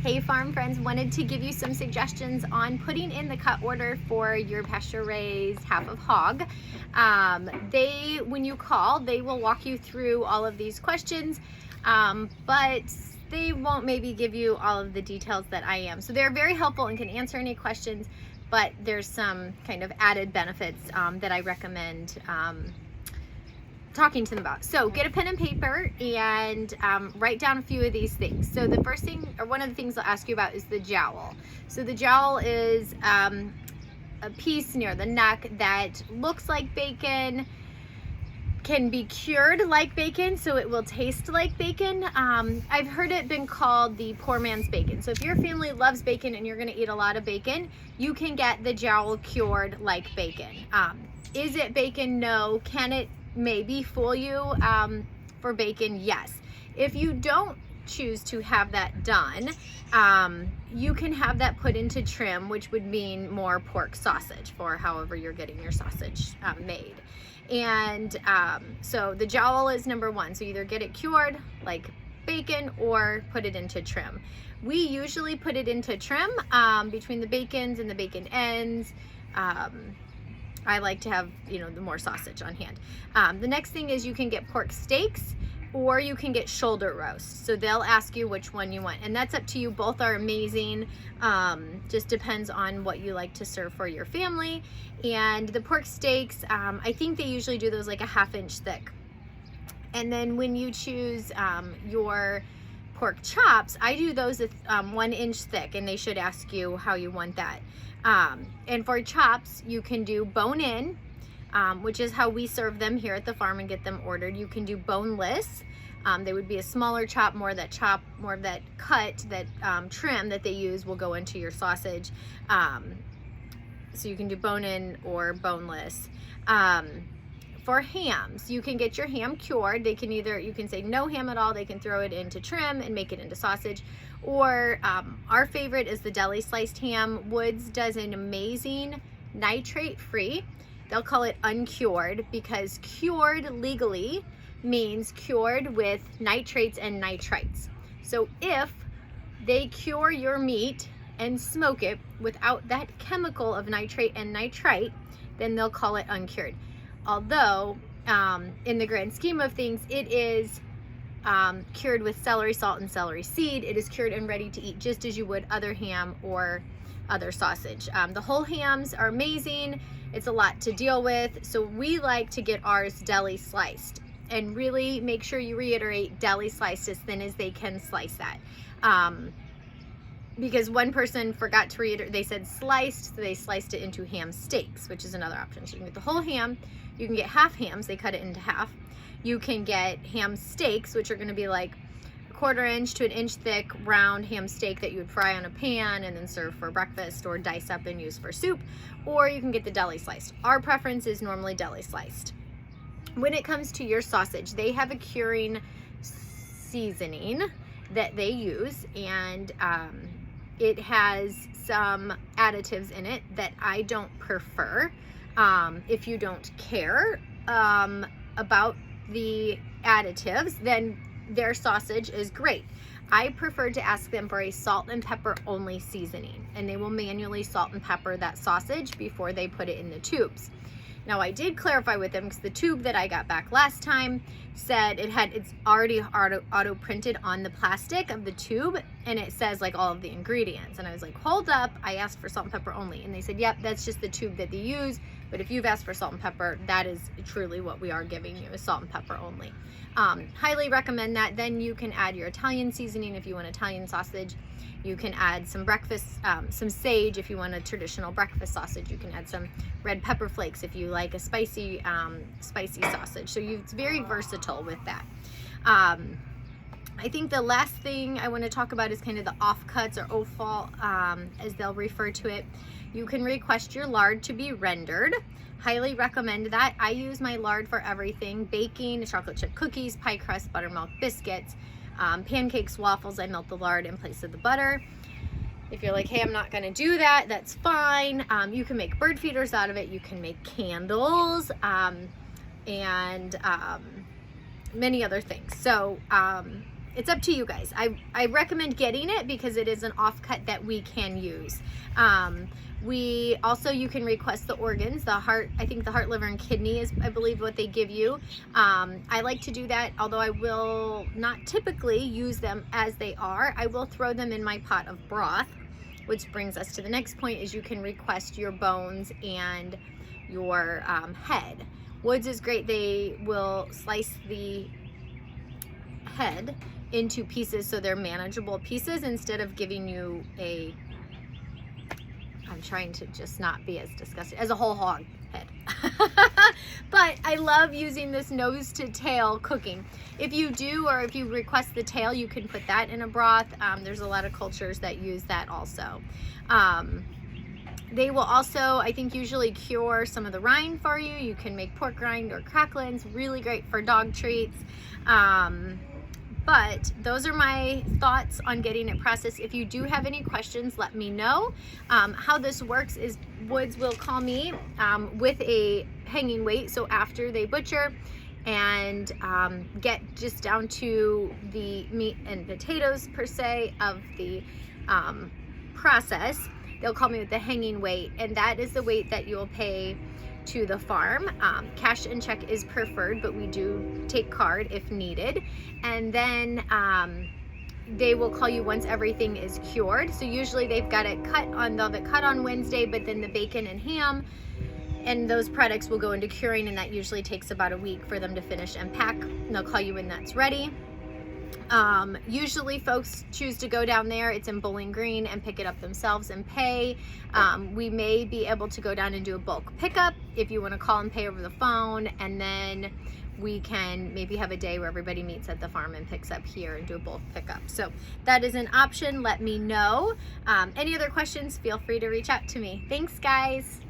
Hey farm friends, wanted to give you some suggestions on putting in the cut order for your pasture raised half of hog. When you call, they will walk you through all of these questions, but they won't maybe give you all of the details that I am. So they're very helpful and can answer any questions, but there's some kind of added benefits that I recommend talking to them about. So get a pen and paper and write down a few of these things. So the first thing, or one of the things they'll ask you about, is the jowl. So the jowl is a piece near the neck that looks like bacon, can be cured like bacon, so it will taste like bacon. I've heard it been called the poor man's bacon. So if your family loves bacon and you're gonna eat a lot of bacon, you can get the jowl cured like bacon. Is it bacon? No. Can it maybe fool you for bacon? Yes. If you don't choose to have that done, you can have that put into trim, which would mean more pork sausage for however you're getting your sausage made. And so the jowl is number one. So either get it cured like bacon or put it into trim. We usually put it into trim between the bacons and the bacon ends. I like to have, the more sausage on hand. The next thing is you can get pork steaks or you can get shoulder roast. So they'll ask you which one you want, and that's up to you. Both are amazing. Just depends on what you like to serve for your family. And the pork steaks, I think they usually do those like a 1/2 inch thick. And then when you choose your pork chops, I do those 1 inch thick, and they should ask you how you want that. And for chops, you can do bone in, which is how we serve them here at the farm and get them ordered. You can do boneless. They would be a smaller chop, more of that cut, that trim that they use will go into your sausage. So you can do bone in or boneless. For hams, you can get your ham cured. You can say no ham at all. They can throw it into trim and make it into sausage. Or our favorite is the deli sliced ham. Woods does an amazing nitrate free. They'll call it uncured because cured legally means cured with nitrates and nitrites. So if they cure your meat and smoke it without that chemical of nitrate and nitrite, then they'll call it uncured. Although in the grand scheme of things, it is cured with celery salt and celery seed. It is cured and ready to eat just as you would other ham or other sausage. The whole hams are amazing. It's a lot to deal with. So we like to get ours deli sliced, and really make sure you reiterate deli sliced as thin as they can slice that. Because one person forgot to reiterate, they said sliced, so they sliced it into ham steaks, which is another option. So you can get the whole ham, you can get half hams, they cut it into half. You can get ham steaks, which are gonna be like 1/4 inch to 1 inch thick round ham steak that you would fry on a pan and then serve for breakfast or dice up and use for soup. Or you can get the deli sliced. Our preference is normally deli sliced. When it comes to your sausage, they have a curing seasoning that they use, and it has some additives in it that I don't prefer. If you don't care about the additives, then their sausage is great. I prefer to ask them for a salt and pepper only seasoning, and they will manually salt and pepper that sausage before they put it in the tubes. Now I did clarify with them, because the tube that I got back last time said it's already auto printed on the plastic of the tube, and it says like all of the ingredients. And I was like, hold up, I asked for salt and pepper only. And they said, yep, that's just the tube that they use. But if you've asked for salt and pepper, that is truly what we are giving you, is salt and pepper only. Highly recommend that. Then you can add your Italian seasoning if you want Italian sausage. You can add some some sage if you want a traditional breakfast sausage. You can add some red pepper flakes if you like a spicy sausage. So it's very versatile with that. I think the last thing I want to talk about is kind of the offcuts, or offal, as they'll refer to it. You can request your lard to be rendered. Highly recommend that. I use my lard for everything: baking, chocolate chip cookies, pie crust, buttermilk biscuits, pancakes, waffles. I melt the lard in place of the butter. If you're like, hey, I'm not gonna do that, that's fine. You can make bird feeders out of it. You can make candles, and many other things. So it's up to you guys. I recommend getting it because it is an offcut that we can use. We also, you can request the organs, the heart. I think the heart, liver, and kidney is, I believe, what they give you. I like to do that, although I will not typically use them as they are. I will throw them in my pot of broth, which brings us to the next point, is you can request your bones and your head. Woods is great. They will slice the head into pieces so they're manageable pieces instead of giving you a, I'm trying to just not be as disgusting, as a whole hog head. But I love using this nose to tail cooking. If you do, or if you request the tail, you can put that in a broth. There's a lot of cultures that use that also. They will also, I think, usually cure some of the rind for you. You can make pork rind or cracklins, really great for dog treats. But those are my thoughts on getting it processed. If you do have any questions, let me know. How this works is Woods will call me with a hanging weight, so after they butcher and get just down to the meat and potatoes per se of the process, they'll call me with the hanging weight, and that is the weight that you'll pay to the farm. Cash and check is preferred, but we do take card if needed. And then they will call you once everything is cured. So usually they've got it cut on, they'll have it cut on Wednesday, but then the bacon and ham and those products will go into curing, and that usually takes about a week for them to finish and pack. And they'll call you when that's ready. Usually folks choose to go down there, it's in Bowling Green, and pick it up themselves and pay. We may be able to go down and do a bulk pickup if you want to call and pay over the phone, and then we can maybe have a day where everybody meets at the farm and picks up here and do a bulk pickup. So that is an option. Let me know. Any other questions, feel free to reach out to me. Thanks, guys.